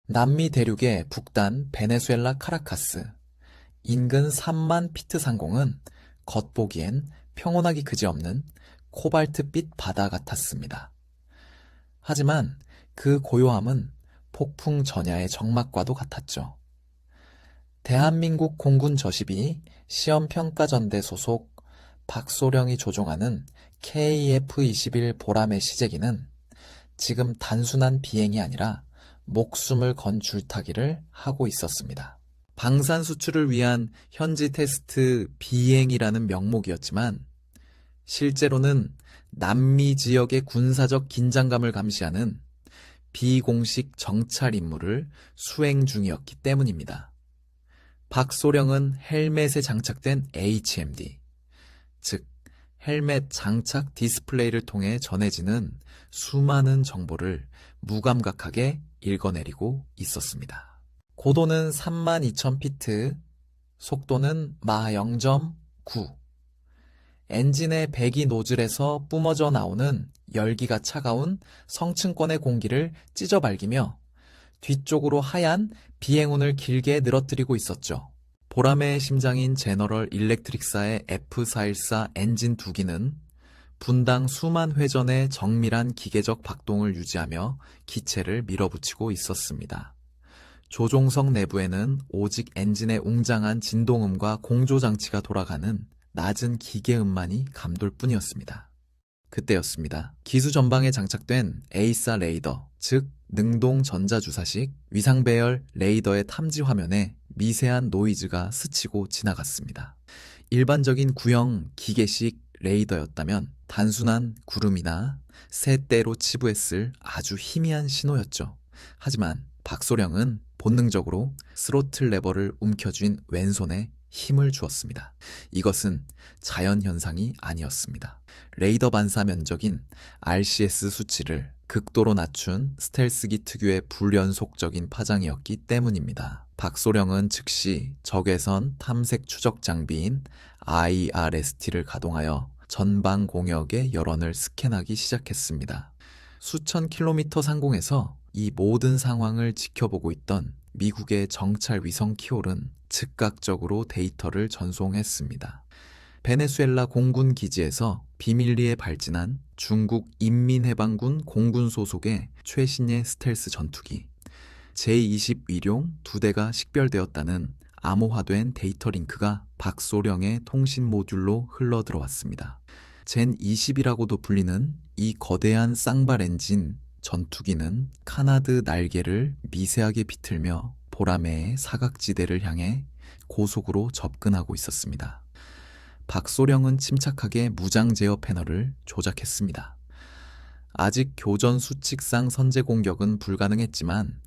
남미 대륙의 북단 베네수엘라 카라카스, 인근 3만 피트 상공은 겉보기엔 평온하기 그지없는 코발트빛 바다 같았습니다. 하지만 그 고요함은 폭풍 전야의 적막과도 같았죠. 대한민국 공군 저십이 시험평가전대 소속 박소령이 조종하는 KF-21 보람의 시제기는 지금 단순한 비행이 아니라 목숨을 건 줄타기를 하고 있었습니다. 방산 수출을 위한 현지 테스트 비행이라는 명목이었지만 실제로는 남미 지역의 군사적 긴장감을 감시하는 비공식 정찰 임무를 수행 중이었기 때문입니다. 박소령은 헬멧에 장착된 HMD, 즉 헬멧 장착 디스플레이를 통해 전해지는 수많은 정보를 무감각하게 읽어내리고 있었습니다. 고도는 32,000피트, 속도는 마 0.9. 엔진의 배기 노즐에서 뿜어져 나오는 열기가 차가운 성층권의 공기를 찢어발기며 뒤쪽으로 하얀 비행운을 길게 늘어뜨리고 있었죠. 보람의 심장인 제너럴 일렉트릭사의 F414 엔진 2기는 분당 수만 회전의 정밀한 기계적 박동을 유지하며 기체를 밀어붙이고 있었습니다. 조종석 내부에는 오직 엔진의 웅장한 진동음과 공조장치가 돌아가는 낮은 기계음만이 감돌 뿐이었습니다. 그때였습니다. 기수 전방에 장착된 에이사 레이더, 즉 능동 전자주사식 위상배열 레이더의 탐지 화면에 미세한 노이즈가 스치고 지나갔습니다. 일반적인 구형 기계식 레이더였다면 단순한 구름이나 새떼로 치부했을 아주 희미한 신호였죠. 하지만 박소령은 본능적으로 스로틀 레버를 움켜쥔 왼손에 힘을 주었습니다. 이것은 자연현상이 아니었습니다. 레이더 반사 면적인 RCS 수치를 극도로 낮춘 스텔스기 특유의 불연속적인 파장이었기 때문입니다. 박소령은 즉시 적외선 탐색 추적 장비인 IRST를 가동하여 전방 공역의 열원을 스캔하기 시작했습니다. 수천 킬로미터 상공에서 이 모든 상황을 지켜보고 있던 미국의 정찰 위성 키올은 즉각적으로 데이터를 전송했습니다. 베네수엘라 공군 기지에서 비밀리에 발진한 중국 인민해방군 공군 소속의 최신의 스텔스 전투기 제-20 위룡 2대가 식별되었다는 암호화된 데이터 링크가 박소령의 통신 모듈로 흘러들어왔습니다. 젠-20이라고도 불리는 이 거대한 쌍발 엔진 전투기는 카나드 날개를 미세하게 비틀며 보라매의 사각지대를 향해 고속으로 접근하고 있었습니다. 박소령은 침착하게 무장 제어 패널을 조작했습니다. 아직 교전 수칙상 선제 공격은 불가능했지만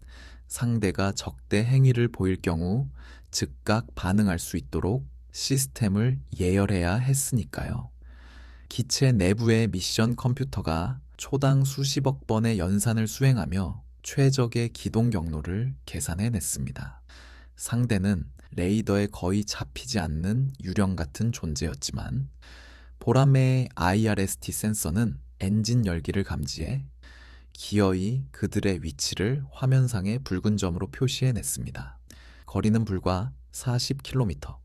상대가 적대 행위를 보일 경우 즉각 반응할 수 있도록 시스템을 예열해야 했으니까요. 기체 내부의 미션 컴퓨터가 초당 수십억 번의 연산을 수행하며 최적의 기동 경로를 계산해냈습니다. 상대는 레이더에 거의 잡히지 않는 유령 같은 존재였지만 보라매의 IRST 센서는 엔진 열기를 감지해 기어이 그들의 위치를 화면상의 붉은 점으로 표시해냈습니다. 거리는 불과 40km.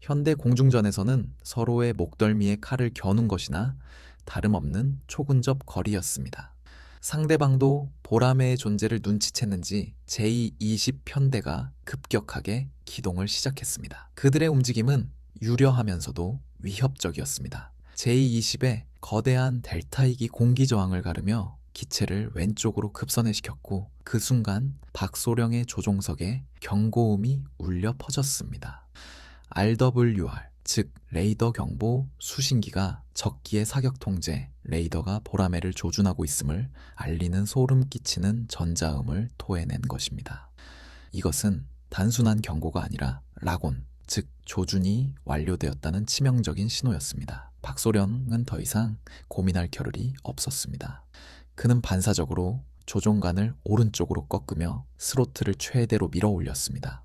현대 공중전에서는 서로의 목덜미에 칼을 겨눈 것이나 다름없는 초근접 거리였습니다. 상대방도 보라매의 존재를 눈치챘는지 제-20 편대가 급격하게 기동을 시작했습니다. 그들의 움직임은 유려하면서도 위협적이었습니다. 제-20의 거대한 델타이기 공기저항을 가르며 기체를 왼쪽으로 급선회시켰고 그 순간 박소령의 조종석에 경고음이 울려 퍼졌습니다. RWR, 즉 레이더 경보 수신기가 적기의 사격 통제, 레이더가 보라매를 조준하고 있음을 알리는 소름 끼치는 전자음을 토해낸 것입니다. 이것은 단순한 경고가 아니라 라곤, 즉 조준이 완료되었다는 치명적인 신호였습니다. 박소령은 더 이상 고민할 겨를이 없었습니다. 그는 반사적으로 조종관을 오른쪽으로 꺾으며 스로틀을 최대로 밀어 올렸습니다.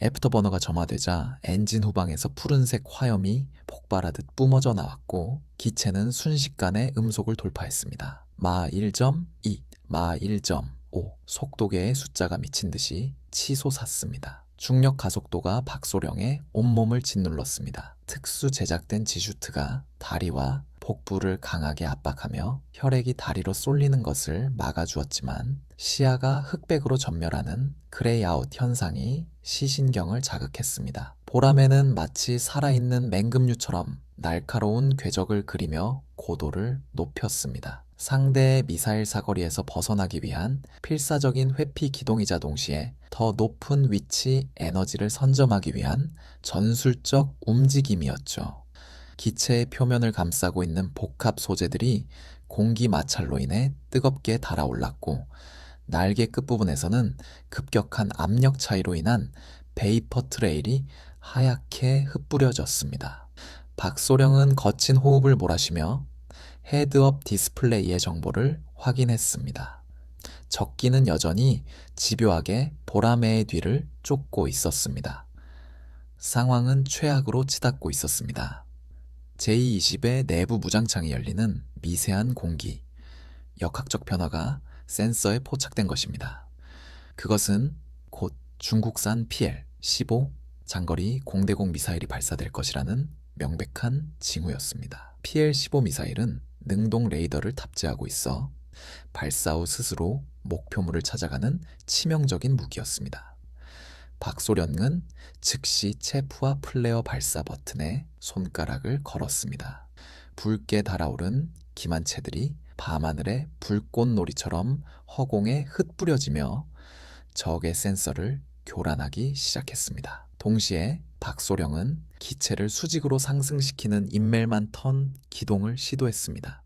애프터버너가 점화되자 엔진 후방에서 푸른색 화염이 폭발하듯 뿜어져 나왔고 기체는 순식간에 음속을 돌파했습니다. 마 1.2, 마 1.5. 5. 속도계의 숫자가 미친 듯이 치솟았습니다. 중력 가속도가 박소령의 온몸을 짓눌렀습니다. 특수 제작된 지슈트가 다리와 복부를 강하게 압박하며 혈액이 다리로 쏠리는 것을 막아주었지만 시야가 흑백으로 전멸하는 그레이아웃 현상이 시신경을 자극했습니다. 보라매는 마치 살아있는 맹금류처럼 날카로운 궤적을 그리며 고도를 높였습니다. 상대의 미사일 사거리에서 벗어나기 위한 필사적인 회피 기동이자 동시에 더 높은 위치 에너지를 선점하기 위한 전술적 움직임이었죠. 기체의 표면을 감싸고 있는 복합 소재들이 공기 마찰로 인해 뜨겁게 달아올랐고 날개 끝부분에서는 급격한 압력 차이로 인한 베이퍼 트레일이 하얗게 흩뿌려졌습니다. 박소령은 거친 호흡을 몰아쉬며 헤드업 디스플레이의 정보를 확인했습니다. 적기는 여전히 집요하게 보라매의 뒤를 쫓고 있었습니다. 상황은 최악으로 치닫고 있었습니다. J-20의 내부 무장창이 열리는 미세한 공기, 역학적 변화가 센서에 포착된 것입니다. 그것은 곧 중국산 PL-15 장거리 공대공 미사일이 발사될 것이라는 명백한 징후였습니다. PL-15 미사일은 능동 레이더를 탑재하고 있어 발사 후 스스로 목표물을 찾아가는 치명적인 무기였습니다. 박소련은 즉시 체프와 플레어 발사 버튼에 손가락을 걸었습니다. 붉게 달아오른 기만체들이 밤하늘의 불꽃놀이처럼 허공에 흩뿌려지며 적의 센서를 교란하기 시작했습니다. 동시에 박소령은 기체를 수직으로 상승시키는 인멜만 턴 기동을 시도했습니다.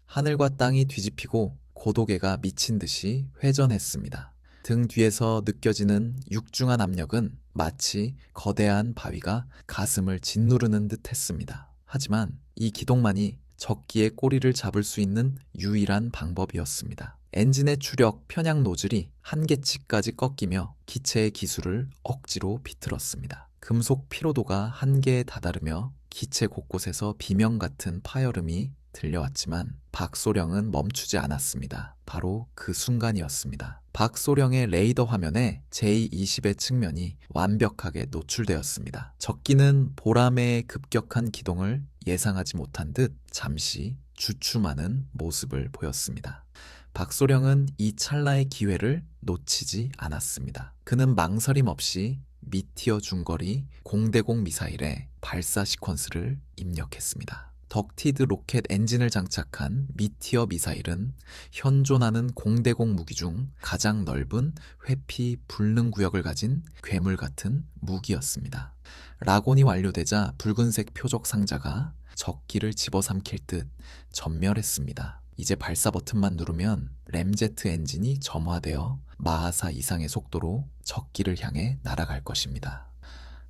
하늘과 땅이 뒤집히고 고도계가 미친 듯이 회전했습니다. 등 뒤에서 느껴지는 육중한 압력은 마치 거대한 바위가 가슴을 짓누르는 듯 했습니다. 하지만 이 기동만이 적기의 꼬리를 잡을 수 있는 유일한 방법이었습니다. 엔진의 추력 편향 노즐이 한계치까지 꺾이며 기체의 기술을 억지로 비틀었습니다. 금속 피로도가 한계에 다다르며 기체 곳곳에서 비명 같은 파열음이 들려왔지만 박소령은 멈추지 않았습니다. 바로 그 순간이었습니다. 박소령의 레이더 화면에 J-20의 측면이 완벽하게 노출되었습니다. 적기는 보라매의 급격한 기동을 예상하지 못한 듯 잠시 주춤하는 모습을 보였습니다. 박소령은 이 찰나의 기회를 놓치지 않았습니다. 그는 망설임 없이 미티어 중거리 공대공 미사일의 발사 시퀀스를 입력했습니다. 덕티드 로켓 엔진을 장착한 미티어 미사일은 현존하는 공대공 무기 중 가장 넓은 회피 불능 구역을 가진 괴물 같은 무기였습니다. 락온이 완료되자 붉은색 표적 상자가 적기를 집어삼킬 듯 전멸했습니다. 이제 발사 버튼만 누르면 램제트 엔진이 점화되어 마하사 이상의 속도로 적기를 향해 날아갈 것입니다.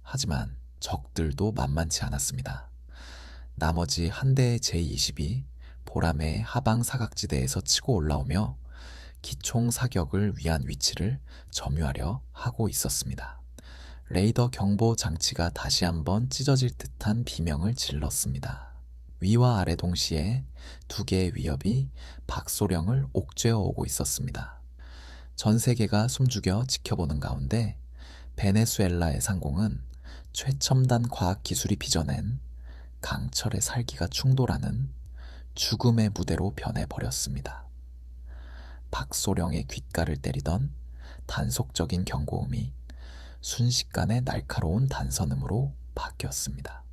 하지만 적들도 만만치 않았습니다. 나머지 한 대의 J-20이 보라매의 하방 사각지대에서 치고 올라오며 기총 사격을 위한 위치를 점유하려 하고 있었습니다. 레이더 경보 장치가 다시 한번 찢어질 듯한 비명을 질렀습니다. 위와 아래 동시에 두 개의 위협이 박소령을 옥죄어 오고 있었습니다. 전 세계가 숨죽여 지켜보는 가운데 베네수엘라의 상공은 최첨단 과학기술이 빚어낸 강철의 살기가 충돌하는 죽음의 무대로 변해버렸습니다. 박소령의 귓가를 때리던 단속적인 경고음이 순식간에 날카로운 단선음으로 바뀌었습니다.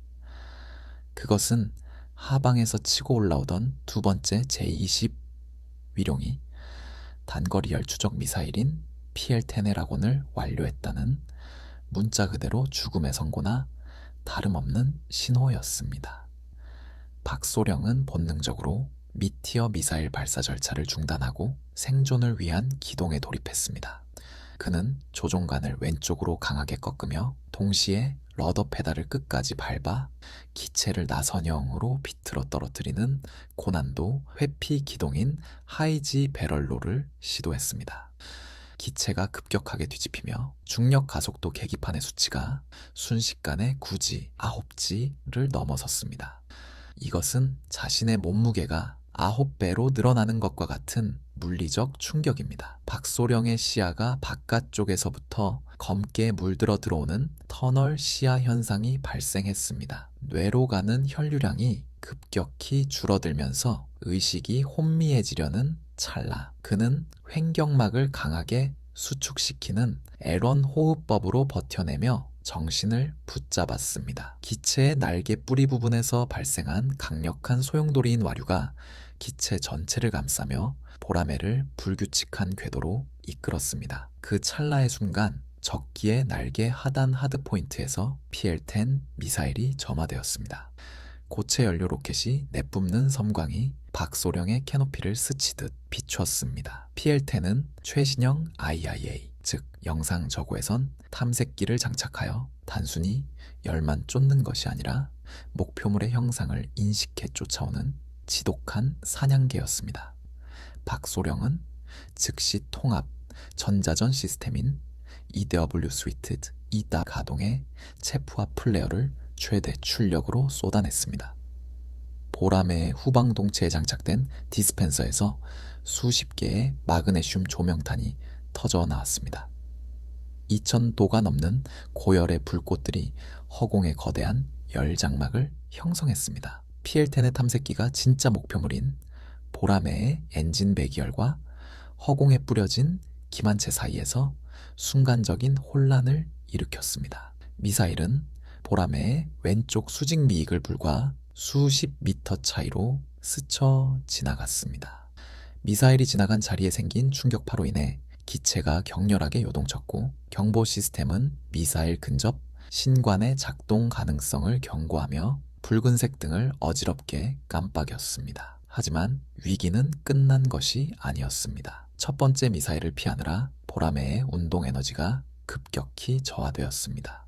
그것은 하방에서 치고 올라오던 두 번째 J-20 위룡이 단거리 열추적 미사일인 PL-10의 완료했다는 문자 그대로 죽음의 선고나 다름없는 신호였습니다. 박소령은 본능적으로 미티어 미사일 발사 절차를 중단하고 생존을 위한 기동에 돌입했습니다. 그는 조종관을 왼쪽으로 강하게 꺾으며 동시에 러더 페달을 끝까지 밟아 기체를 나선형으로 비틀어 떨어뜨리는 고난도 회피 기동인 하이지 배럴로를 시도했습니다. 기체가 급격하게 뒤집히며 중력 가속도 계기판의 수치가 순식간에 9지, 9지를 넘어섰습니다. 이것은 자신의 몸무게가 9배로 늘어나는 것과 같은 물리적 충격입니다. 박소령의 시야가 바깥쪽에서부터 검게 물들어 들어오는 터널 시야 현상이 발생했습니다. 뇌로 가는 혈류량이 급격히 줄어들면서 의식이 혼미해지려는 찰나, 그는 횡격막을 강하게 수축시키는 애런 호흡법으로 버텨내며 정신을 붙잡았습니다. 기체의 날개 뿌리 부분에서 발생한 강력한 소용돌이인 와류가 기체 전체를 감싸며 보라매를 불규칙한 궤도로 이끌었습니다. 그 찰나의 순간 적기의 날개 하단 하드포인트에서 PL-10 미사일이 점화되었습니다. 고체 연료 로켓이 내뿜는 섬광이 박소령의 캐노피를 스치듯 비췄습니다. PL-10은 최신형 IIA, 즉 영상 저고에선 탐색기를 장착하여 단순히 열만 쫓는 것이 아니라 목표물의 형상을 인식해 쫓아오는 지독한 사냥개였습니다. 박소령은 즉시 통합 전자전 시스템인 EW 스위트 2다 가동의 체프와 플레어를 최대 출력으로 쏟아냈습니다. 보라매의 후방동체에 장착된 디스펜서에서 수십 개의 마그네슘 조명탄이 터져 나왔습니다. 2000도가 넘는 고열의 불꽃들이 허공에 거대한 열장막을 형성했습니다. PL-10의 탐색기가 진짜 목표물인 보라매의 엔진 배기열과 허공에 뿌려진 기만체 사이에서 순간적인 혼란을 일으켰습니다. 미사일은 보라매의 왼쪽 수직 미익을 불과 수십 미터 차이로 스쳐 지나갔습니다. 미사일이 지나간 자리에 생긴 충격파로 인해 기체가 격렬하게 요동쳤고 경보 시스템은 미사일 근접 신관의 작동 가능성을 경고하며 붉은색 등을 어지럽게 깜빡였습니다. 하지만 위기는 끝난 것이 아니었습니다. 첫 번째 미사일을 피하느라 보라매의 운동 에너지가 급격히 저하되었습니다.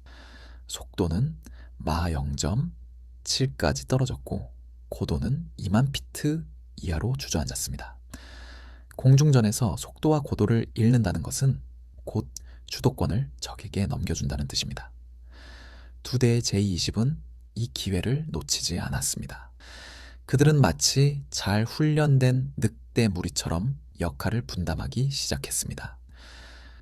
속도는 마 0.7까지 떨어졌고 고도는 2만 피트 이하로 주저앉았습니다. 공중전에서 속도와 고도를 잃는다는 것은 곧 주도권을 적에게 넘겨준다는 뜻입니다. 두 대의 J-20은 이 기회를 놓치지 않았습니다. 그들은 마치 잘 훈련된 늑대 무리처럼 역할을 분담하기 시작했습니다.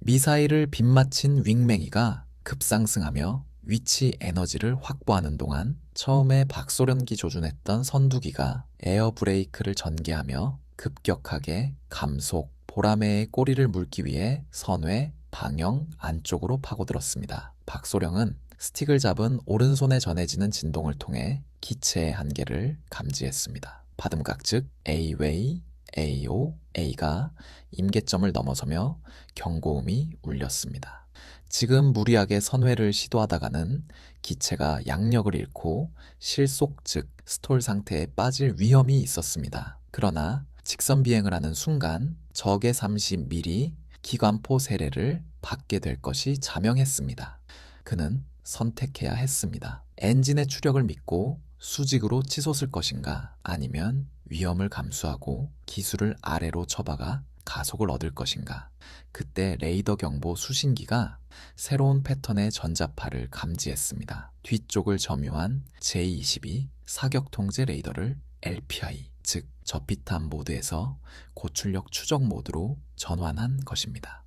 미사일을 빗맞힌 윙맹이가 급상승하며 위치 에너지를 확보하는 동안 처음에 박소련기 조준했던 선두기가 에어브레이크를 전개하며 급격하게 감속, 보라매의 꼬리를 물기 위해 선회, 방영 안쪽으로 파고들었습니다. 박소령은 스틱을 잡은 오른손에 전해지는 진동을 통해 기체의 한계를 감지했습니다. 바듬각 즉 A웨이, AO, A가 임계점을 넘어서며 경고음이 울렸습니다. 지금 무리하게 선회를 시도하다가는 기체가 양력을 잃고 실속 즉 스톨 상태에 빠질 위험이 있었습니다. 그러나 직선 비행을 하는 순간 적의 30mm 기관포 세례를 받게 될 것이 자명했습니다. 그는 선택해야 했습니다. 엔진의 추력을 믿고 수직으로 치솟을 것인가 아니면 위험을 감수하고 기술을 아래로 처박아 가속을 얻을 것인가. 그때 레이더 경보 수신기가 새로운 패턴의 전자파를 감지했습니다. 뒤쪽을 점유한 J-22 사격 통제 레이더를 LPI 즉 저피탄 모드에서 고출력 추적 모드로 전환한 것입니다.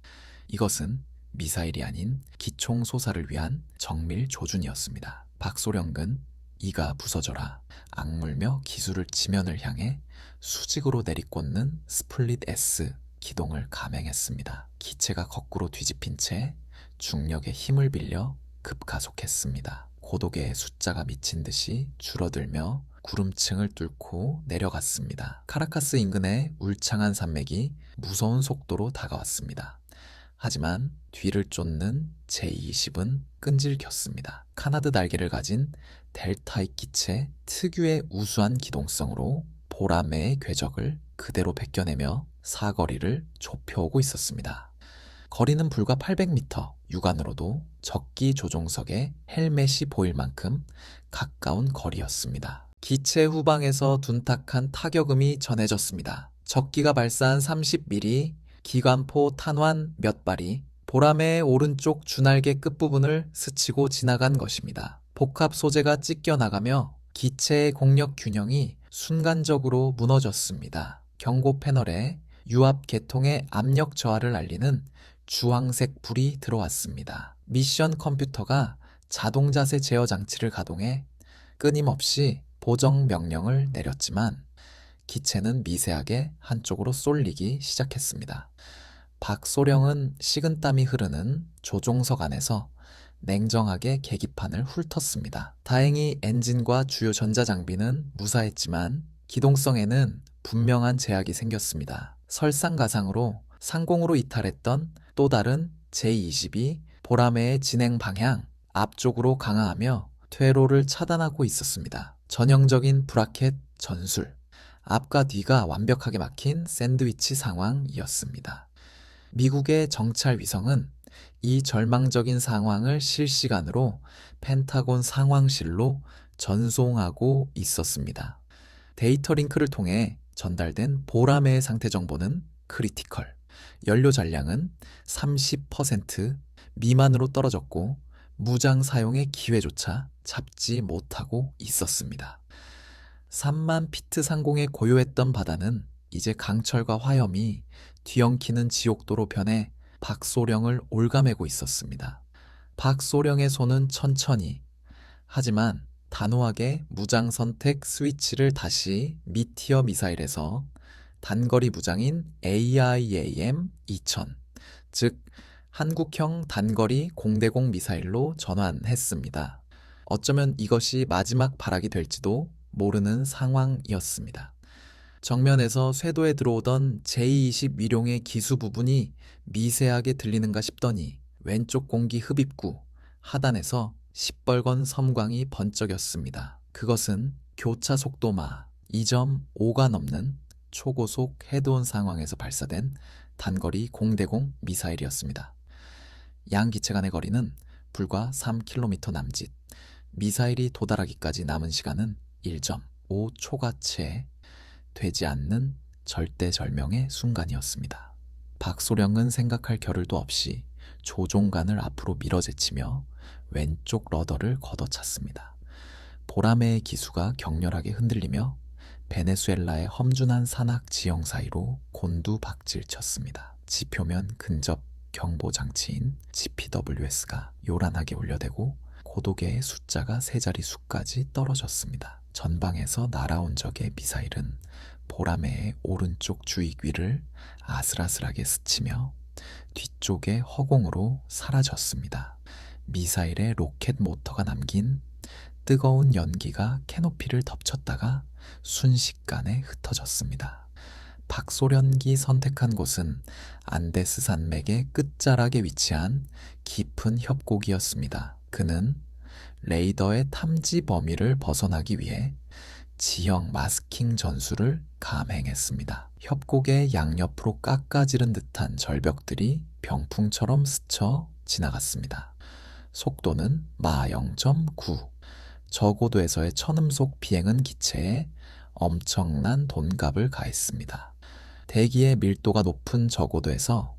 이것은 미사일이 아닌 기총 소사를 위한 정밀 조준이었습니다. 박소령은 이가 부서져라 악물며 기술을 지면을 향해 수직으로 내리꽂는 스플릿 S 기동을 감행했습니다. 기체가 거꾸로 뒤집힌 채 중력의 힘을 빌려 급가속했습니다. 고도계의 숫자가 미친 듯이 줄어들며 구름층을 뚫고 내려갔습니다. 카라카스 인근의 울창한 산맥이 무서운 속도로 다가왔습니다. 하지만 뒤를 쫓는 J-20은 끈질겼습니다. 카나드 날개를 가진 델타익 기체 특유의 우수한 기동성으로 보라매의 궤적을 그대로 베껴내며 사거리를 좁혀오고 있었습니다. 거리는 불과 800m, 육안으로도 적기 조종석의 헬멧이 보일 만큼 가까운 거리였습니다. 기체 후방에서 둔탁한 타격음이 전해졌습니다. 적기가 발사한 30mm 기관포 탄환 몇 발이 보라매의 오른쪽 주날개 끝부분을 스치고 지나간 것입니다. 복합 소재가 찢겨나가며 기체의 공력 균형이 순간적으로 무너졌습니다. 경고 패널에 유압 계통의 압력 저하를 알리는 주황색 불이 들어왔습니다. 미션 컴퓨터가 자동자세 제어 장치를 가동해 끊임없이 보정 명령을 내렸지만 기체는 미세하게 한쪽으로 쏠리기 시작했습니다. 박소령은 식은땀이 흐르는 조종석 안에서 냉정하게 계기판을 훑었습니다. 다행히 엔진과 주요 전자장비는 무사했지만 기동성에는 분명한 제약이 생겼습니다. 설상가상으로 상공으로 이탈했던 또 다른 제-22 보라매의 진행 방향 앞쪽으로 강화하며 퇴로를 차단하고 있었습니다. 전형적인 브라켓 전술, 앞과 뒤가 완벽하게 막힌 샌드위치 상황이었습니다. 미국의 정찰 위성은 이 절망적인 상황을 실시간으로 펜타곤 상황실로 전송하고 있었습니다. 데이터 링크를 통해 전달된 보라매의 상태 정보는 크리티컬, 연료 잔량은 30% 미만으로 떨어졌고 무장 사용의 기회조차 잡지 못하고 있었습니다. 3만 피트 상공에 고요했던 바다는 이제 강철과 화염이 뒤엉키는 지옥도로 변해 박소령을 올가매고 있었습니다. 박소령의 손은 천천히, 하지만 단호하게 무장 선택 스위치를 다시 미티어 미사일에서 단거리 무장인 AIAM-2000, 즉 한국형 단거리 공대공 미사일로 전환했습니다. 어쩌면 이것이 마지막 발악이 될지도 모르는 상황이었습니다. 정면에서 쇄도에 들어오던 제-20 위룡의 기수 부분이 미세하게 들리는가 싶더니 왼쪽 공기 흡입구 하단에서 시뻘건 섬광이 번쩍였습니다. 그것은 교차 속도마 2.5가 넘는 초고속 헤드온 상황에서 발사된 단거리 공대공 미사일이었습니다. 양 기체 간의 거리는 불과 3km 남짓, 미사일이 도달하기까지 남은 시간은 1.5초가 채 되지 않는 절대절명의 순간이었습니다. 박소령은 생각할 겨를도 없이 조종관을 앞으로 밀어제치며 왼쪽 러더를 걷어찼습니다. 보라매의 기수가 격렬하게 흔들리며 베네수엘라의 험준한 산악 지형 사이로 곤두박질 쳤습니다. 지표면 근접 경보 장치인 GPWS가 요란하게 울려대고 고도계의 숫자가 세 자릿수까지 떨어졌습니다. 전방에서 날아온 적의 미사일은 보라매의 오른쪽 주익 위를 아슬아슬하게 스치며 뒤쪽의 허공으로 사라졌습니다. 미사일의 로켓 모터가 남긴 뜨거운 연기가 캐노피를 덮쳤다가 순식간에 흩어졌습니다. 박소련기 선택한 곳은 안데스 산맥의 끝자락에 위치한 깊은 협곡이었습니다. 그는 레이더의 탐지 범위를 벗어나기 위해 지형 마스킹 전술을 감행했습니다. 협곡의 양옆으로 깎아지른 듯한 절벽들이 병풍처럼 스쳐 지나갔습니다. 속도는 마 0.9. 저고도에서의 천음속 비행은 기체에 엄청난 돈값을 가했습니다. 대기의 밀도가 높은 저고도에서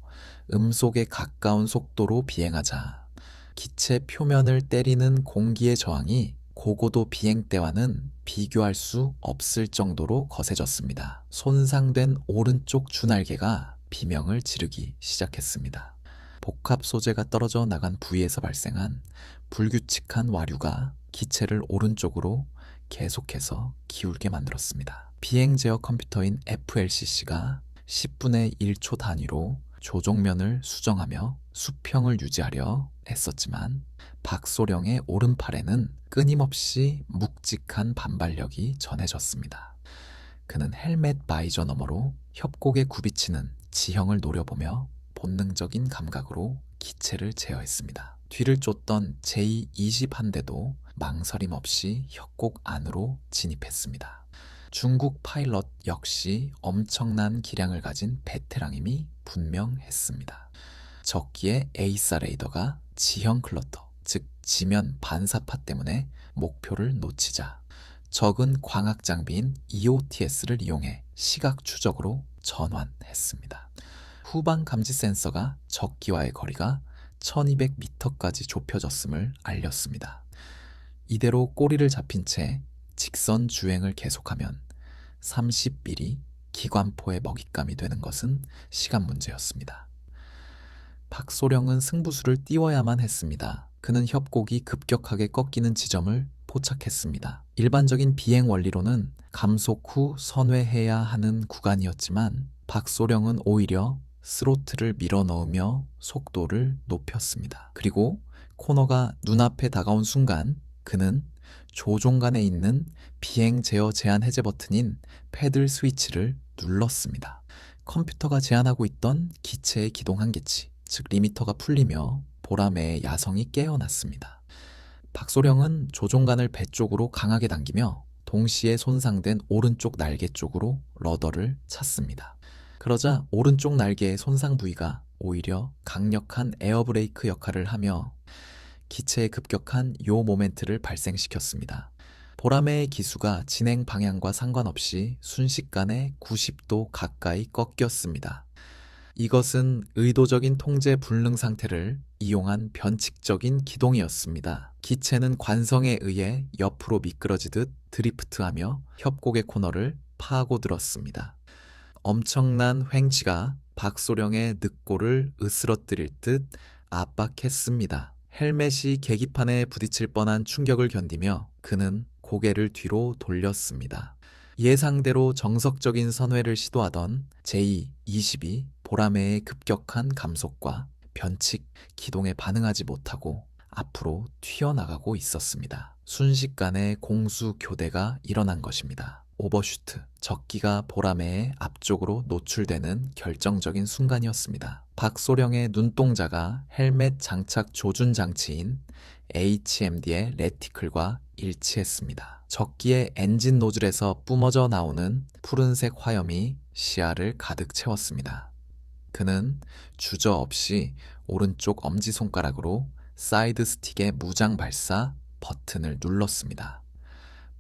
음속에 가까운 속도로 비행하자 기체 표면을 때리는 공기의 저항이 고고도 비행 때와는 비교할 수 없을 정도로 거세졌습니다. 손상된 오른쪽 주날개가 비명을 지르기 시작했습니다. 복합 소재가 떨어져 나간 부위에서 발생한 불규칙한 와류가 기체를 오른쪽으로 계속해서 기울게 만들었습니다. 비행 제어 컴퓨터인 FLCC가 10분의 1초 단위로 조종면을 수정하며 수평을 유지하려 애썼지만 박소령의 오른팔에는 끊임없이 묵직한 반발력이 전해졌습니다. 그는 헬멧 바이저 너머로 협곡에 굽이치는 지형을 노려보며 본능적인 감각으로 기체를 제어했습니다. 뒤를 쫓던 제-20 한대도 망설임 없이 협곡 안으로 진입했습니다. 중국 파일럿 역시 엄청난 기량을 가진 베테랑임이 분명했습니다. 적기의 에이사 레이더가 지형 클러터, 즉 지면 반사파 때문에 목표를 놓치자 적은 광학 장비인 EOTS를 이용해 시각 추적으로 전환했습니다. 후방 감지 센서가 적기와의 거리가 1200m까지 좁혀졌음을 알렸습니다. 이대로 꼬리를 잡힌 채 직선 주행을 계속하면 30mm 기관포의 먹잇감이 되는 것은 시간 문제였습니다. 박소령은 승부수를 띄워야만 했습니다. 그는 협곡이 급격하게 꺾이는 지점을 포착했습니다. 일반적인 비행 원리로는 감속 후 선회해야 하는 구간이었지만 박소령은 오히려 스로틀을 밀어넣으며 속도를 높였습니다. 그리고 코너가 눈앞에 다가온 순간 그는 조종간에 있는 비행 제어 제한 해제 버튼인 패들 스위치를 눌렀습니다. 컴퓨터가 제한하고 있던 기체의 기동 한계치, 즉 리미터가 풀리며 보라매의 야성이 깨어났습니다. 박소령은 조종간을 배 쪽으로 강하게 당기며 동시에 손상된 오른쪽 날개 쪽으로 러더를 찼습니다. 그러자 오른쪽 날개의 손상 부위가 오히려 강력한 에어브레이크 역할을 하며 기체의 급격한 요 모멘트를 발생시켰습니다. 보라매의 기수가 진행 방향과 상관없이 순식간에 90도 가까이 꺾였습니다. 이것은 의도적인 통제 불능 상태를 이용한 변칙적인 기동이었습니다. 기체는 관성에 의해 옆으로 미끄러지듯 드리프트하며 협곡의 코너를 파고들었습니다. 엄청난 횡치가 박소령의 늑골을 으스러뜨릴 듯 압박했습니다. 헬멧이 계기판에 부딪힐 뻔한 충격을 견디며 그는 고개를 뒤로 돌렸습니다. 예상대로 정석적인 선회를 시도하던 J-22 보라매의 급격한 감속과 변칙 기동에 반응하지 못하고 앞으로 튀어나가고 있었습니다. 순식간에 공수 교대가 일어난 것입니다. 오버슈트, 적기가 보라매의 앞쪽으로 노출되는 결정적인 순간이었습니다. 박소령의 눈동자가 헬멧 장착 조준 장치인 HMD의 레티클과 일치했습니다. 적기의 엔진 노즐에서 뿜어져 나오는 푸른색 화염이 시야를 가득 채웠습니다. 그는 주저없이 오른쪽 엄지손가락으로 사이드 스틱의 무장 발사 버튼을 눌렀습니다.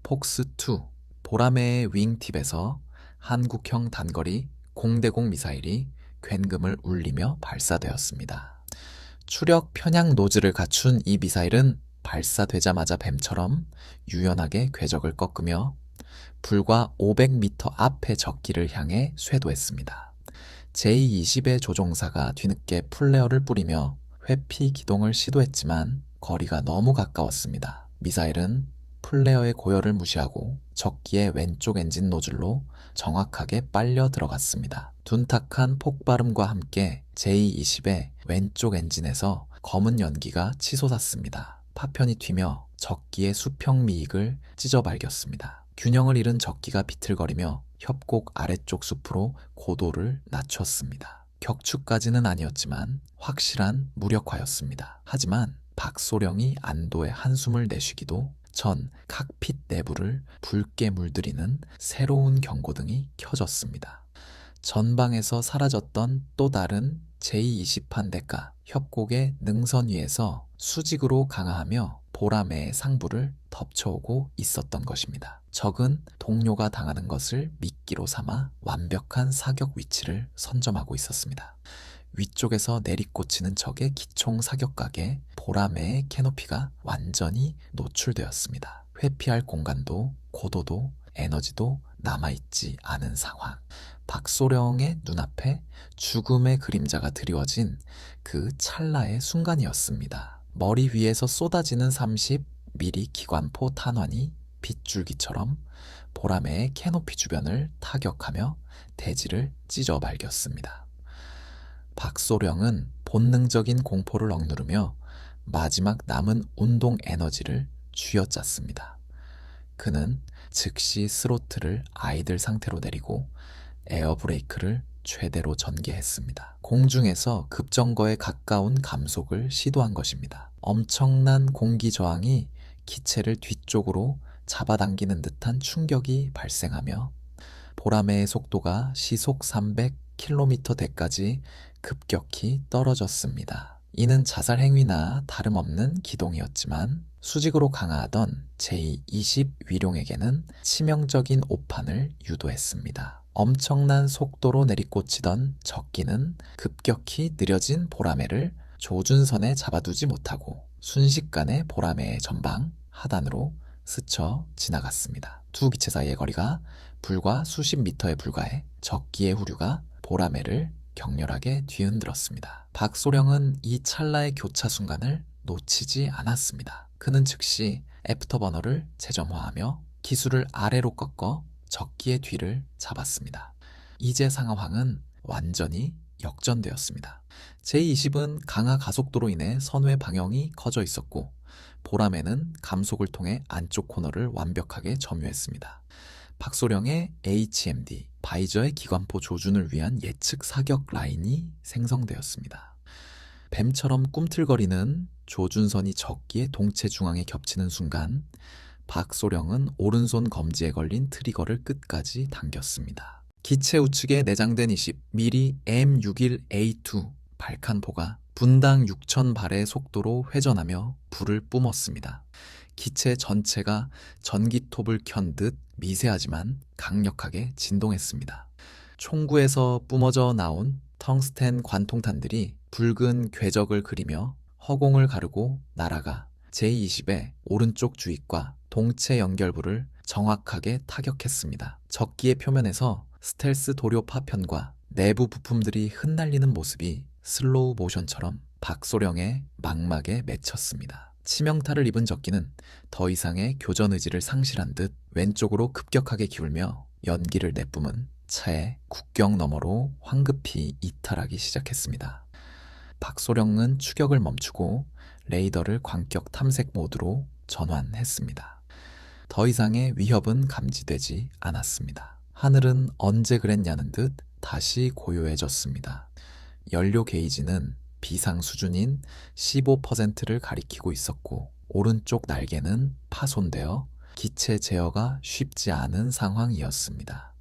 폭스2, 보라매의 윙팁에서 한국형 단거리 공대공 미사일이 굉금을 울리며 발사되었습니다. 추력 편향 노즐을 갖춘 이 미사일은 발사되자마자 뱀처럼 유연하게 궤적을 꺾으며 불과 500m 앞의 적기를 향해 쇄도했습니다. J-20의 조종사가 뒤늦게 플레어를 뿌리며 회피 기동을 시도했지만 거리가 너무 가까웠습니다. 미사일은 플레어의 고열을 무시하고 적기의 왼쪽 엔진 노즐로 정확하게 빨려 들어갔습니다. 둔탁한 폭발음과 함께 J-20의 왼쪽 엔진에서 검은 연기가 치솟았습니다. 파편이 튀며 적기의 수평 미익을 찢어발겼습니다. 균형을 잃은 적기가 비틀거리며 협곡 아래쪽 숲으로 고도를 낮췄습니다. 격추까지는 아니었지만 확실한 무력화였습니다. 하지만 박소령이 안도의 한숨을 내쉬기도 전 칵핏 내부를 붉게 물들이는 새로운 경고등이 켜졌습니다. 전방에서 사라졌던 또 다른 J-20판 대가 협곡의 능선 위에서 수직으로 강화하며 보라매의 상부를 덮쳐오고 있었던 것입니다. 적은 동료가 당하는 것을 미끼로 삼아 완벽한 사격 위치를 선점하고 있었습니다. 위쪽에서 내리꽂히는 적의 기총 사격각에 보라매의 캐노피가 완전히 노출되었습니다. 회피할 공간도 고도도 에너지도 남아있지 않은 상황. 박소령의 눈앞에 죽음의 그림자가 드리워진 그 찰나의 순간이었습니다. 머리 위에서 쏟아지는 30mm 기관포 탄환이 빗줄기처럼 보라매의 캐노피 주변을 타격하며 대지를 찢어 발겼습니다. 박소령은 본능적인 공포를 억누르며 마지막 남은 운동 에너지를 쥐어짰습니다. 그는 즉시 스로틀을 아이들 상태로 내리고 에어브레이크를 최대로 전개했습니다. 공중에서 급정거에 가까운 감속을 시도한 것입니다. 엄청난 공기 저항이 기체를 뒤쪽으로 잡아당기는 듯한 충격이 발생하며 보라매의 속도가 시속 300km대까지 급격히 떨어졌습니다. 이는 자살 행위나 다름없는 기동이었지만 수직으로 강화하던 J-20 위룡에게는 치명적인 오판을 유도했습니다. 엄청난 속도로 내리꽂히던 적기는 급격히 느려진 보라매를 조준선에 잡아두지 못하고 순식간에 보라매의 전방 하단으로 스쳐 지나갔습니다. 두 기체 사이의 거리가 불과 수십 미터에 불과해 적기의 후류가 보라매를 격렬하게 뒤흔들었습니다. 박소령은 이 찰나의 교차 순간을 놓치지 않았습니다. 그는 즉시 애프터버너를 재점화하며 기술을 아래로 꺾어 적기의 뒤를 잡았습니다. 이제 상하황은 완전히 역전되었습니다. 제20은 강하 가속도로 인해 선후의 방향이 커져 있었고 보라매는 감속을 통해 안쪽 코너를 완벽하게 점유했습니다. 박소령의 HMD, 바이저의 기관포 조준을 위한 예측 사격 라인이 생성되었습니다. 뱀처럼 꿈틀거리는 조준선이 적기의 동체 중앙에 겹치는 순간 박소령은 오른손 검지에 걸린 트리거를 끝까지 당겼습니다. 기체 우측에 내장된 20mm M61A2 발칸포가 분당 6,000발의 속도로 회전하며 불을 뿜었습니다. 기체 전체가 전기톱을 켠 듯 미세하지만 강력하게 진동했습니다. 총구에서 뿜어져 나온 텅스텐 관통탄들이 붉은 궤적을 그리며 허공을 가르고 날아가 제20의 오른쪽 주익과 동체 연결부를 정확하게 타격했습니다. 적기의 표면에서 스텔스 도료 파편과 내부 부품들이 흩날리는 모습이 슬로우 모션처럼 박소령의 망막에 맺혔습니다. 치명타를 입은 적기는 더 이상의 교전 의지를 상실한 듯 왼쪽으로 급격하게 기울며 연기를 내뿜은 차의 국경 너머로 황급히 이탈하기 시작했습니다. 박소령은 추격을 멈추고 레이더를 광격 탐색 모드로 전환했습니다. 더 이상의 위협은 감지되지 않았습니다. 하늘은 언제 그랬냐는 듯 다시 고요해졌습니다. 연료 게이지는 비상 수준인 15%를 가리키고 있었고 오른쪽 날개는 파손되어 기체 제어가 쉽지 않은 상황이었습니다.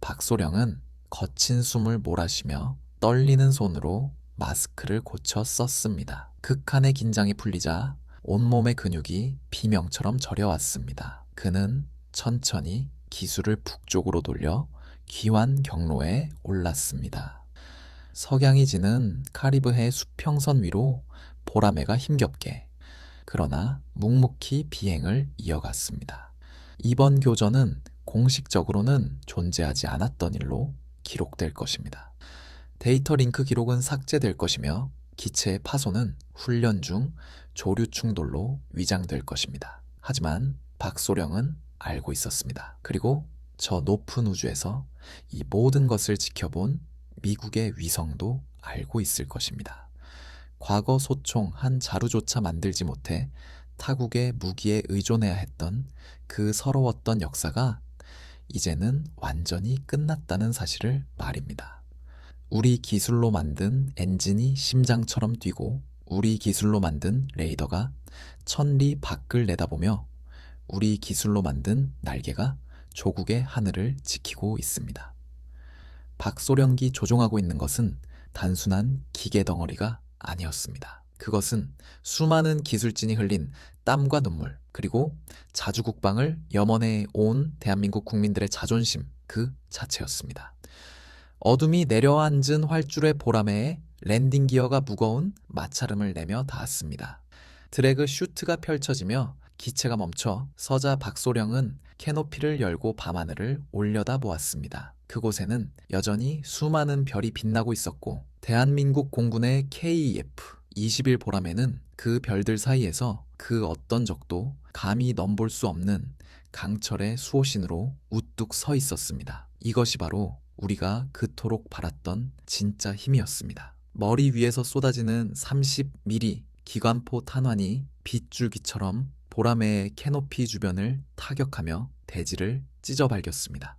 박소령은 거친 숨을 몰아쉬며 떨리는 손으로 마스크를 고쳐 썼습니다. 극한의 긴장이 풀리자 온몸의 근육이 비명처럼 저려왔습니다. 그는 천천히 기술을 북쪽으로 돌려 기완 경로에 올랐습니다. 석양이 지는 카리브해 수평선 위로 보라매가 힘겹게 그러나 묵묵히 비행을 이어갔습니다. 이번 교전은 공식적으로는 존재하지 않았던 일로 기록될 것입니다. 데이터 링크 기록은 삭제될 것이며 기체의 파손은 훈련 중 조류 충돌로 위장될 것입니다. 하지만 박소령은 알고 있었습니다. 그리고 저 높은 우주에서 이 모든 것을 지켜본 미국의 위성도 알고 있을 것입니다. 과거 소총 한 자루조차 만들지 못해 타국의 무기에 의존해야 했던 그 서러웠던 역사가 이제는 완전히 끝났다는 사실을 말입니다. 우리 기술로 만든 엔진이 심장처럼 뛰고 우리 기술로 만든 레이더가 천리 밖을 내다보며 우리 기술로 만든 날개가 조국의 하늘을 지키고 있습니다. 박소령기 조종하고 있는 것은 단순한 기계 덩어리가 아니었습니다. 그것은 수많은 기술진이 흘린 땀과 눈물, 그리고 자주국방을 염원해 온 대한민국 국민들의 자존심 그 자체였습니다. 어둠이 내려앉은 활줄의 보라매에 랜딩 기어가 무거운 마찰음을 내며 닿았습니다. 드래그 슈트가 펼쳐지며 기체가 멈춰 서자 박소령은 캐노피를 열고 밤하늘을 올려다 보았습니다. 그곳에는 여전히 수많은 별이 빛나고 있었고 대한민국 공군의 KF-21 보라매는 그 별들 사이에서 그 어떤 적도 감히 넘볼 수 없는 강철의 수호신으로 우뚝 서 있었습니다. 이것이 바로 우리가 그토록 바랐던 진짜 힘이었습니다. 머리 위에서 쏟아지는 30mm 기관포 탄환이 빗줄기처럼 보라매의 캐노피 주변을 타격하며 대지를 찢어발겼습니다.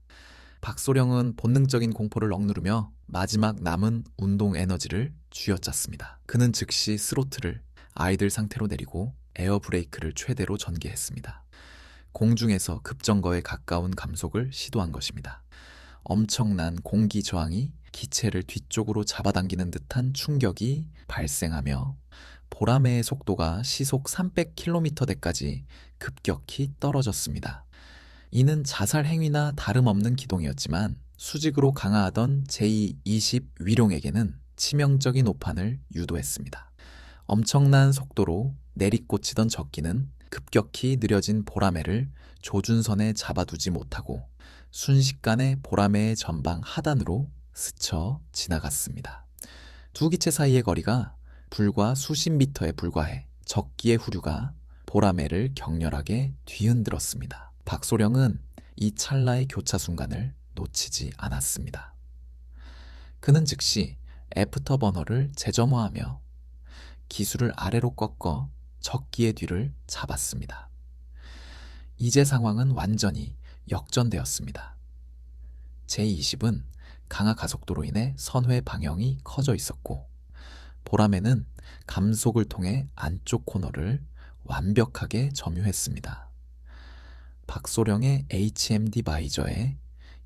박소령은 본능적인 공포를 억누르며 마지막 남은 운동 에너지를 쥐어짰습니다. 그는 즉시 스로틀을 아이들 상태로 내리고 에어 브레이크를 최대로 전개했습니다. 공중에서 급정거에 가까운 감속을 시도한 것입니다. 엄청난 공기 저항이 기체를 뒤쪽으로 잡아당기는 듯한 충격이 발생하며 보라매의 속도가 시속 300km대까지 급격히 떨어졌습니다. 이는 자살 행위나 다름없는 기동이었지만 수직으로 강화하던 제20 위룡에게는 치명적인 오판을 유도했습니다. 엄청난 속도로 내리꽂히던 적기는 급격히 느려진 보라매를 조준선에 잡아두지 못하고 순식간에 보라매의 전방 하단으로 스쳐 지나갔습니다. 두 기체 사이의 거리가 불과 수십 미터에 불과해 적기의 후류가 보라매를 격렬하게 뒤흔들었습니다. 박소령은 이 찰나의 교차 순간을 놓치지 않았습니다. 그는 즉시 애프터버너를 재점화하며 기술을 아래로 꺾어 적기의 뒤를 잡았습니다. 이제 상황은 완전히 역전되었습니다. 제20은 강화 가속도로 인해 선회 방향이 커져 있었고 보라매는 감속을 통해 안쪽 코너를 완벽하게 점유했습니다. 박소령의 HMD 바이저에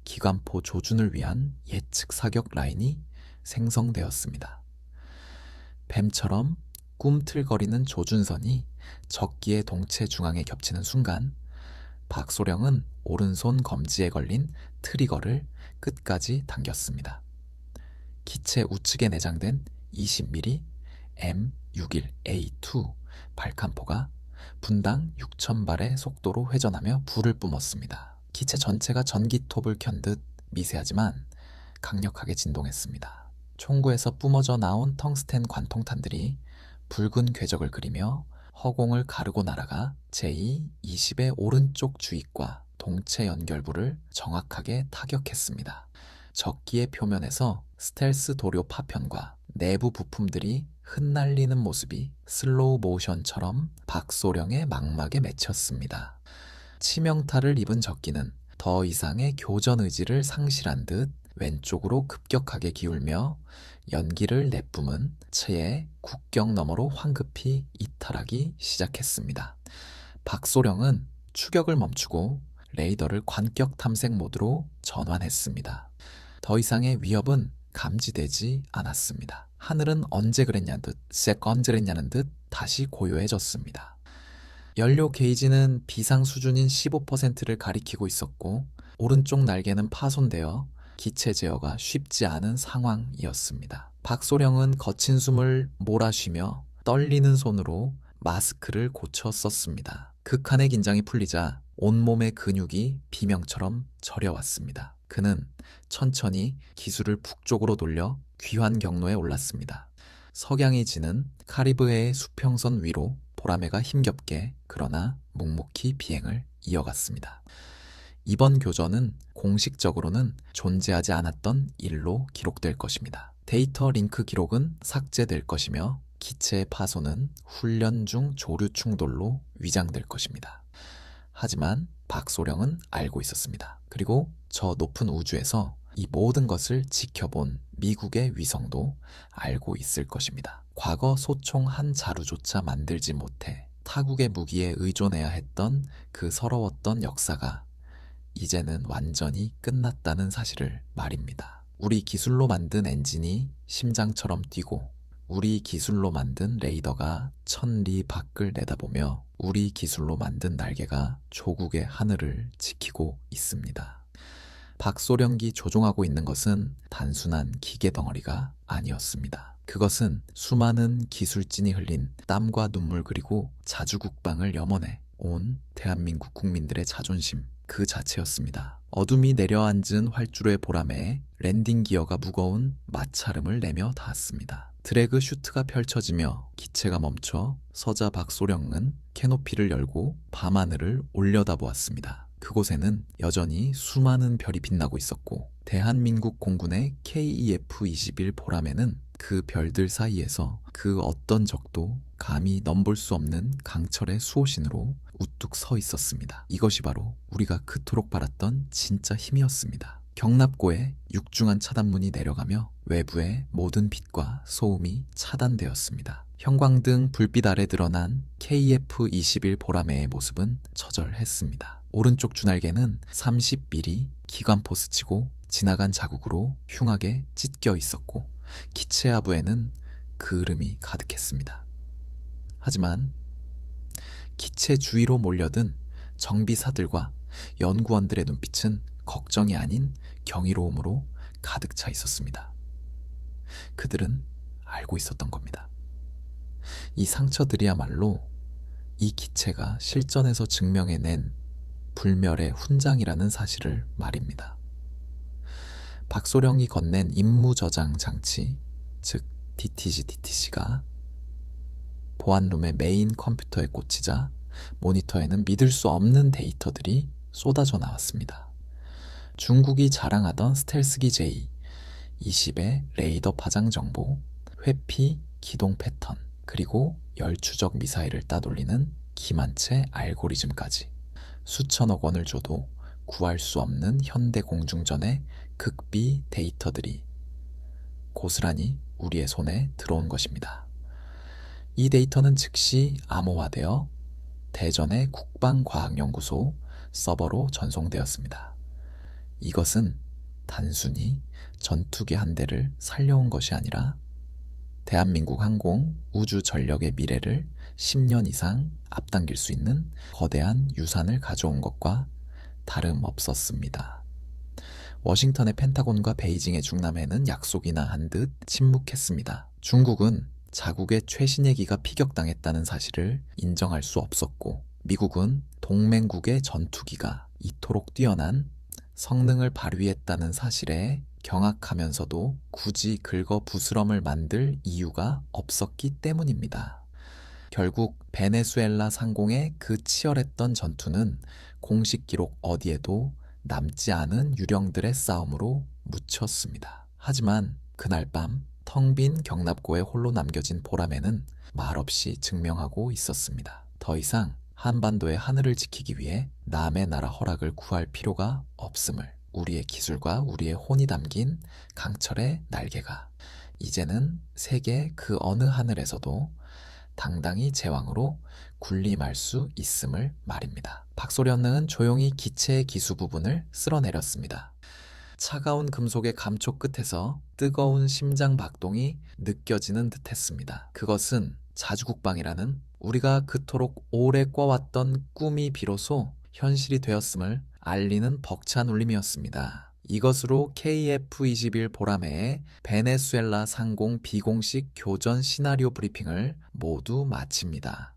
기관포 조준을 위한 예측 사격 라인이 생성되었습니다. 뱀처럼 꿈틀거리는 조준선이 적기의 동체 중앙에 겹치는 순간 박소령은 오른손 검지에 걸린 트리거를 끝까지 당겼습니다. 기체 우측에 내장된 20mm M61A2 발칸포가 분당 6,000발의 속도로 회전하며 불을 뿜었습니다. 기체 전체가 전기톱을 켠 듯 미세하지만 강력하게 진동했습니다. 총구에서 뿜어져 나온 텅스텐 관통탄들이 붉은 궤적을 그리며 허공을 가르고 날아가 제2-20의 오른쪽 주익과 동체 연결부를 정확하게 타격했습니다. 적기의 표면에서 스텔스 도료 파편과 내부 부품들이 흩날리는 모습이 슬로우 모션처럼 박소령의 망막에 맺혔습니다. 치명타를 입은 적기는 더 이상의 교전 의지를 상실한 듯 왼쪽으로 급격하게 기울며 연기를 내뿜은 채의 국경 너머로 황급히 이탈하기 시작했습니다. 박소령은 추격을 멈추고 레이더를 관격 탐색 모드로 전환했습니다. 더 이상의 위협은 감지되지 않았습니다. 하늘은 언제 그랬냐는 듯 다시 고요해졌습니다. 연료 게이지는 비상 수준인 15%를 가리키고 있었고 오른쪽 날개는 파손되어 기체 제어가 쉽지 않은 상황이었습니다. 박소령은 거친 숨을 몰아쉬며 떨리는 손으로 마스크를 고쳐 썼습니다. 극한의 긴장이 풀리자 온몸의 근육이 비명처럼 저려왔습니다. 그는 천천히 기술을 북쪽으로 돌려 귀환 경로에 올랐습니다. 석양이 지는 카리브해의 수평선 위로 보라매가 힘겹게 그러나 묵묵히 비행을 이어갔습니다. 이번 교전은 공식적으로는 존재하지 않았던 일로 기록될 것입니다. 데이터 링크 기록은 삭제될 것이며 기체의 파손은 훈련 중 조류 충돌로 위장될 것입니다. 하지만 박소령은 알고 있었습니다. 그리고 저 높은 우주에서 이 모든 것을 지켜본 미국의 위성도 알고 있을 것입니다. 과거 소총 한 자루조차 만들지 못해 타국의 무기에 의존해야 했던 그 서러웠던 역사가 이제는 완전히 끝났다는 사실을 말입니다. 우리 기술로 만든 엔진이 심장처럼 뛰고 우리 기술로 만든 레이더가 1000리 밖을 내다보며 우리 기술로 만든 날개가 조국의 하늘을 지키고 있습니다. 박소령기 조종하고 있는 것은 단순한 기계 덩어리가 아니었습니다. 그것은 수많은 기술진이 흘린 땀과 눈물 그리고 자주국방을 염원해 온 대한민국 국민들의 자존심 그 자체였습니다. 어둠이 내려앉은 활주로의 보라매에 랜딩 기어가 무거운 마찰음을 내며 닿았습니다. 드래그 슈트가 펼쳐지며 기체가 멈춰 서자 박소령은 캐노피를 열고 밤하늘을 올려다보았습니다. 그곳에는 여전히 수많은 별이 빛나고 있었고 대한민국 공군의 KEF-21 보라매는 그 별들 사이에서 그 어떤 적도 감히 넘볼 수 없는 강철의 수호신으로 우뚝 서 있었습니다. 이것이 바로 우리가 그토록 바랐던 진짜 힘이었습니다. 경납고에 육중한 차단문이 내려가며 외부의 모든 빛과 소음이 차단되었습니다. 형광등 불빛 아래 드러난 KF-21 보라매의 모습은 처절했습니다. 오른쪽 주날개는 30mm 기관포 스치고 지나간 자국으로 흉하게 찢겨 있었고 기체 하부에는 그을음이 가득했습니다. 하지만 기체 주위로 몰려든 정비사들과 연구원들의 눈빛은 걱정이 아닌 경이로움으로 가득 차 있었습니다. 그들은 알고 있었던 겁니다. 이 상처들이야말로 이 기체가 실전에서 증명해낸 불멸의 훈장이라는 사실을 말입니다. 박소령이 건넨 임무 저장 장치, 즉 DTC가 보안룸의 메인 컴퓨터에 꽂히자 모니터에는 믿을 수 없는 데이터들이 쏟아져 나왔습니다. 중국이 자랑하던 스텔스기 J-20의 레이더 파장 정보, 회피 기동 패턴, 그리고 열추적 미사일을 따돌리는 기만체 알고리즘까지 수천억 원을 줘도 구할 수 없는 현대 공중전의 극비 데이터들이 고스란히 우리의 손에 들어온 것입니다. 이 데이터는 즉시 암호화되어 대전의 국방과학연구소 서버로 전송되었습니다. 이것은 단순히 전투기 한 대를 살려온 것이 아니라 대한민국 항공 우주 전력의 미래를 10년 이상 앞당길 수 있는 거대한 유산을 가져온 것과 다름없었습니다. 워싱턴의 펜타곤과 베이징의 중남해는 약속이나 한 듯 침묵했습니다. 중국은 자국의 최신의 기가 피격당했다는 사실을 인정할 수 없었고, 미국은 동맹국의 전투기가 이토록 뛰어난 성능을 발휘했다는 사실에 경악하면서도 굳이 긁어 부스럼을 만들 이유가 없었기 때문입니다. 결국 베네수엘라 상공의 그 치열했던 전투는 공식 기록 어디에도 남지 않은 유령들의 싸움으로 묻혔습니다. 하지만 그날 밤 텅 빈 경납고에 홀로 남겨진 보람에는 말없이 증명하고 있었습니다. 더 이상 한반도의 하늘을 지키기 위해 남의 나라 허락을 구할 필요가 없음을, 우리의 기술과 우리의 혼이 담긴 강철의 날개가 이제는 세계 그 어느 하늘에서도 당당히 제왕으로 군림할 수 있음을 말입니다. 박소련은 조용히 기체의 기수 부분을 쓸어내렸습니다. 차가운 금속의 감촉 끝에서 뜨거운 심장 박동이 느껴지는 듯했습니다. 그것은 자주국방이라는 우리가 그토록 오래 꿔왔던 꿈이 비로소 현실이 되었음을 알리는 벅찬 울림이었습니다. 이것으로 KF-21 보라매의 베네수엘라 상공 비공식 교전 시나리오 브리핑을 모두 마칩니다.